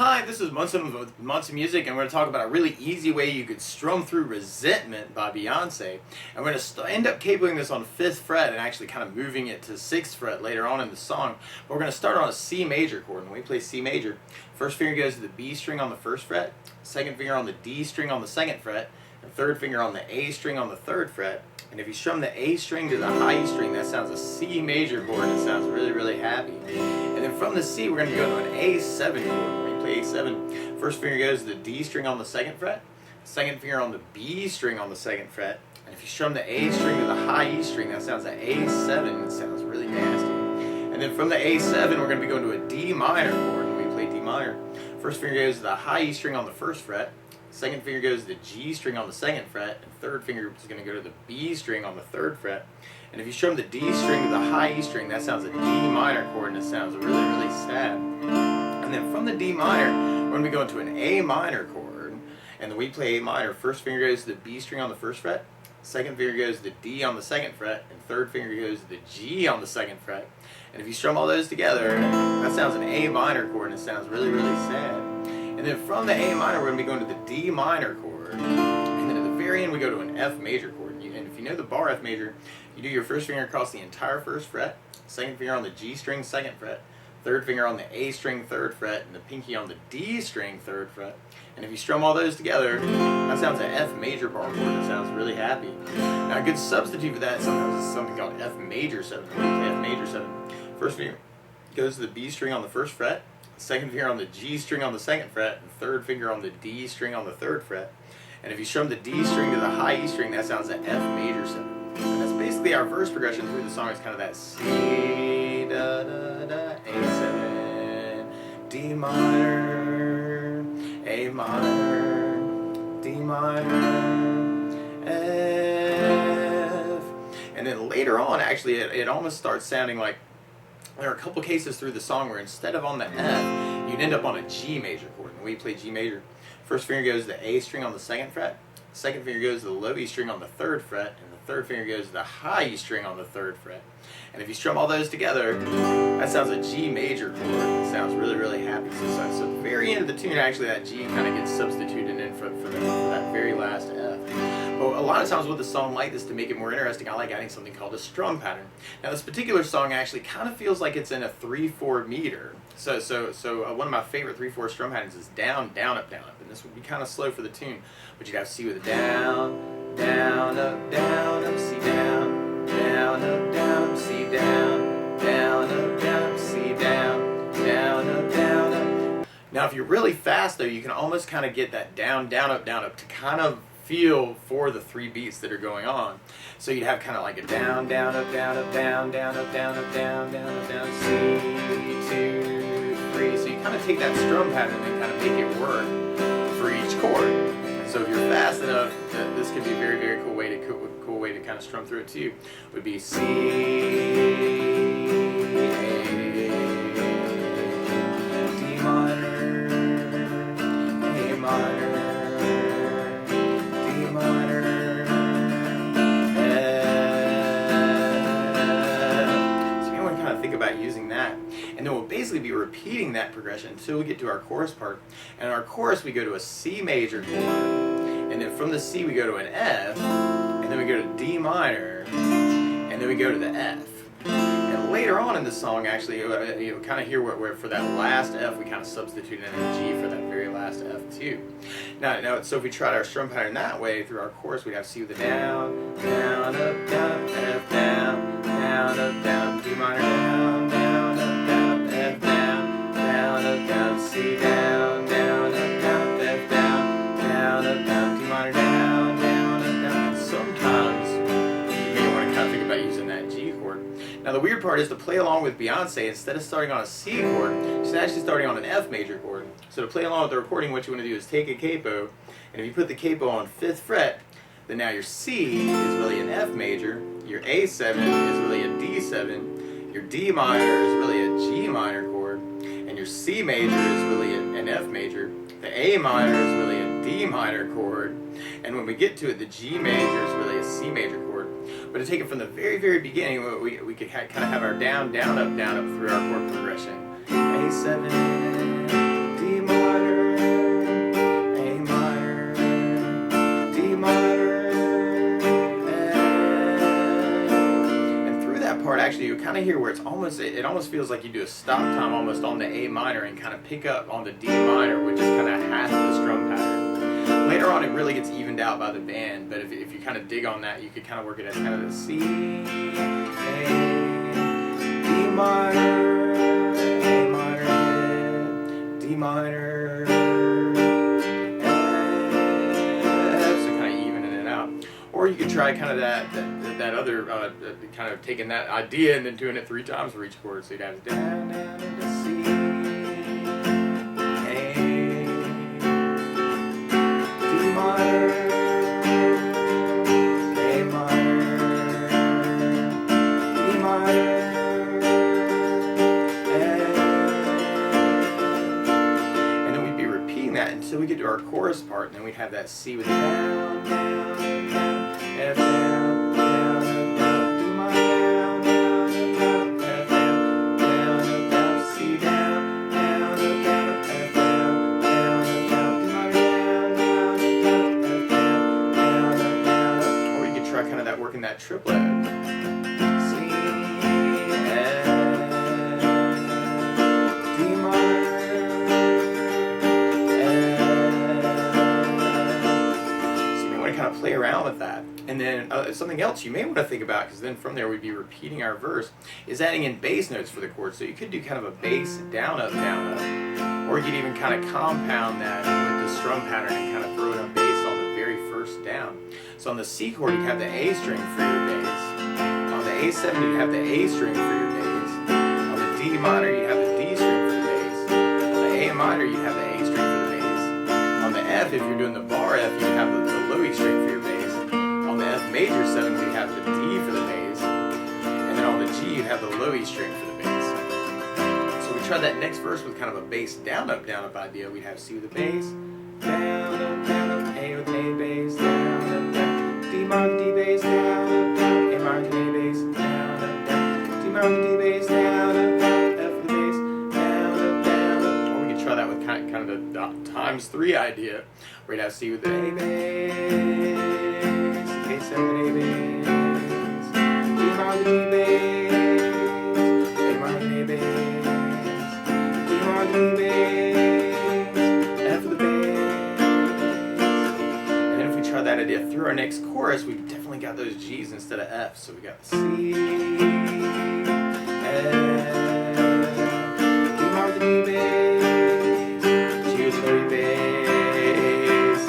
Hi, this is Munson with Munson Music, and we're going to talk about a really easy way you could strum through Resentment by Beyonce. And we're going to end up cabling this on 5th fret and actually kind of moving it to 6th fret later on in the song. But we're going to start on a C major chord. When we play C major, first finger goes to the B string on the 1st fret, second finger on the D string on the 2nd fret, and third finger on the A string on the 3rd fret. And if you strum the A string to the high E string, that sounds a C major chord, and it sounds really, really happy. And then from the C, we're going to go to an A7 chord. When we play A7, first finger goes to the D string on the 2nd fret, second finger on the B string on the 2nd fret. And if you strum the A string to the high E string, that sounds an A7, it sounds really nasty. And then from the A7, we're going to be going to a D minor chord. When we play D minor, first finger goes to the high E string on the 1st fret, second finger goes to the G string on the 2nd fret, and third finger is going to go to the B string on the 3rd fret. And if you strum the D string to the high E string, that sounds a D minor chord, and it sounds really, really sad. And then from the D minor, we're going to be going to an A minor chord. And then we play A minor. First finger goes to the B string on the 1st fret, second finger goes to the D on the 2nd fret, and third finger goes to the G on the 2nd fret. And if you strum all those together, that sounds an A minor chord, and it sounds really, really sad. And then from the A minor, we're going to be going to the D minor chord. And then at the very end, we go to an F major chord. And if you know the bar F major, you do your first finger across the entire 1st fret, second finger on the G string 2nd fret, third finger on the A string 3rd fret, and the pinky on the D string 3rd fret. And if you strum all those together, that sounds an F major bar chord. That sounds really happy. Now a good substitute for that sometimes is something called F major 7. When you play F major 7, first finger goes to the B string on the 1st fret, second finger on the G string on the 2nd fret, and third finger on the D string on the 3rd fret. And if you strum the D string to the high E string, that sounds an F major 7. And that's basically our verse progression through the song. It's kind of that C, da, da, da, A7, D minor, A minor, D minor, F. And then later on, actually, it almost starts sounding like there are a couple cases through the song where instead of on the F, you'd end up on a G major chord. When we play G major, first finger goes to the A string on the 2nd fret, second finger goes to the low E string on the 3rd fret, and the third finger goes to the high E string on the 3rd fret. And if you strum all those together, that sounds a G major chord. It sounds really, really happy. So at the very end of the tune, actually, that G kind of gets substituted in for that very last F. But a lot of times with a song like this, to make it more interesting, I like adding something called a strum pattern. Now this particular song actually kind of feels like it's in a 3/4 meter. So one of my favorite 3/4 strum patterns is down, down, up, down, up. And this would be kind of slow for the tune. But you'd have C with a down, down, up, C down, down, up, C down, down, up, C down, down, up, down, up. Now if you're really fast though, you can almost kind of get that down, down, up to kind of feel for the 3 beats that are going on. So you'd have kind of like a down, down, up, down, up, down, down, up, down, up, down, down, up, down, C, 2, 3. So you kind of take that strum pattern and kind of make it work for each chord. And so if you're fast enough, this could be a very, very cool way to kind of strum through it too. Would be C, A, D minor, A minor, about using that, and then we'll basically be repeating that progression until we get to our chorus part. And in our chorus we go to a C major chord, and then from the C we go to an F, and then we go to D minor, and then we go to the F. And later on in the song, actually, you kind of hear where for that last F we kind of substitute in a G for that very last F too. Now, so if we tried our strum pattern that way through our chorus, we'd have C with a down, down, up, F down, down, up, down, D minor down, down, up, F down, down, up, C down, down, up, F down, down, up, D minor down, down, up, and sometimes you may want to kind of think about using that G chord. Now the weird part is to play along with Beyonce, instead of starting on a C chord, she's actually starting on an F major chord. So to play along with the recording, what you want to do is take a capo, and if you put the capo on 5th fret, then now your C is really an F major, your A7 is really a D7, your D minor is really a G minor chord, and your C major is really an F major, the A minor is really a D minor chord, and when we get to it, the G major is really a C major chord. But to take it from the very, very beginning, we could kind of have our down, down, up through our chord progression. A7, D minor, actually, you kind of hear where it's almost, it almost feels like you do a stop time almost on the A minor and kind of pick up on the D minor, which is kind of half the strum pattern. Later on, it really gets evened out by the band, but if you kind of dig on that, you could kind of work it as kind of the C, A, D minor, A minor, D minor, F, so kind of evening it out. Or you could try kind of that other, kind of taking that idea and then doing it 3 times for each chord. So you'd have down, down, into C, A, D minor, A minor, D minor, F. And then we'd be repeating that until we get to our chorus part, and then we'd have that C with down, down, down, F down. Working that triplet. C, F, D minor, F. So you may want to kind of play around with that. And then something else you may want to think about, because then from there we'd be repeating our verse, is adding in bass notes for the chord. So you could do kind of a bass down up, or you could even kind of compound that with the strum pattern and kind of throw in a bass on the very first down. So on the C chord, you'd have the A string for your bass. On the A7, you'd have the A string for your bass. On the D minor, you'd have the D string for the bass. On the A minor, you'd have the A string for the bass. On the F, if you're doing the bar F, you'd have the low E string for your bass. On the F major 7, you'd have the D for the bass. And then on the G, you'd have the low E string for the bass. So we tried that next verse with kind of a bass down up idea. We'd have C with the bass, down up, A with A bass, down up, D minor, D bass, down up, A minor, D bass, down up, D minor, D bass, down up, F with the bass, down up. Or we could try that with kind of the times 3 idea, where you'd have C with the A bass, A7 A bass, D minor, D bass, A minor, D bass, D minor, D bass, F with the bass. That idea through our next chorus, we've definitely got those G's instead of F. So we got the C, F, D minor, D bass, G with the bass,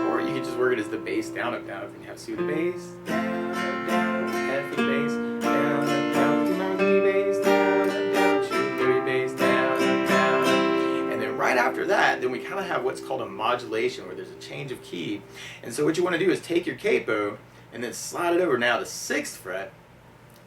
or you could just work it as the bass down up, and you have C with the bass, down up, F with the bass, down up, D minor, D bass, down up, G with the bass, down up. And then right after that, then we kind of have what's called a modulation, where there's a change of key. And so what you want to do is take your capo and then slide it over now to 6th fret,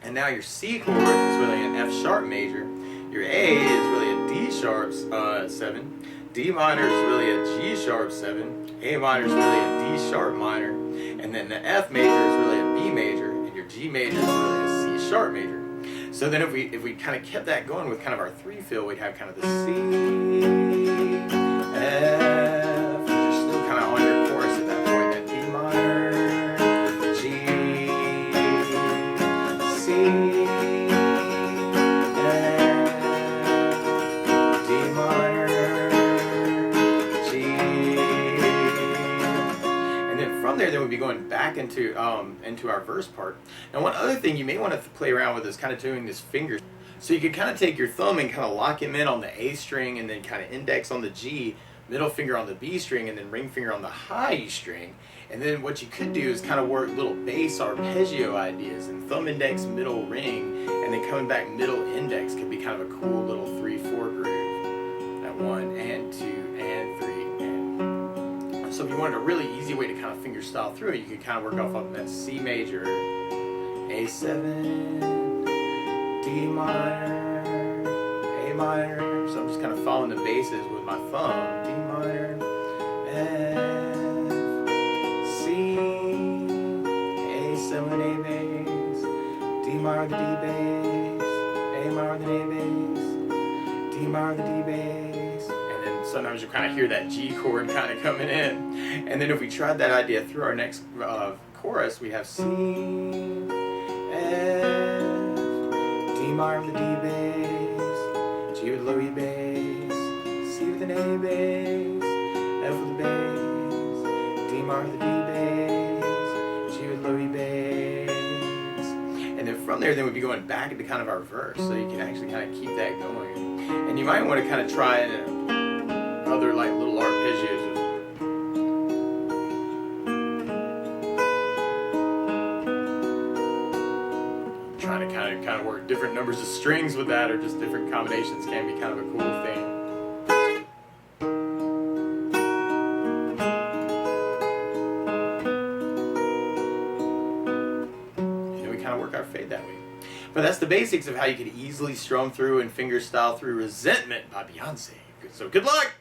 and now your C chord is really an F sharp major, your A is really a D sharp 7, D minor is really a G sharp 7, A minor is really a D sharp minor, and then the F major is really a B major, and your G major is really a C sharp major. So then if we kind of kept that going with kind of our 3 fill, we'd have kind of the C, F, you're still kind of on your chorus at that point, that D minor, G, C, F, D minor, G, and then from there, we'd be going back into our verse part. Now, one other thing you may want to play around with is kind of doing this finger. So you could kind of take your thumb and kind of lock him in on the A string, and then kind of index on the G, middle finger on the B string, and then ring finger on the high E string. And then what you could do is kind of work little bass arpeggio ideas, and thumb index, middle ring, and then coming back middle index could be kind of a cool little 3/4 groove. That 1 and 2 and 3 and. So if you wanted a really easy way to kind of fingerstyle through it, you could kind of work off of that C major, A7, D minor, A minor. So I'm just kind of following the basses with my thumb. D minor, F, C, A7 A bass, D minor the D bass, A minor the A bass, D minor the D bass, and then sometimes you kind of hear that G chord kind of coming in. And then if we tried that idea through our next chorus, we have C, F, D G minor with the D bass, G with the low E bass, C with an A bass, F with the bass, D minor with the D bass, G with low E bass. And then from there, then we'd be going back into kind of our verse, so you can actually kind of keep that going. And you might want to kind of try other like little arpeggios. Trying to kind of work different numbers of strings with that, or just different combinations can be kind of a cool thing. And we kind of work our fade that way. But that's the basics of how you could easily strum through and fingerstyle through Resentment by Beyonce. So good luck!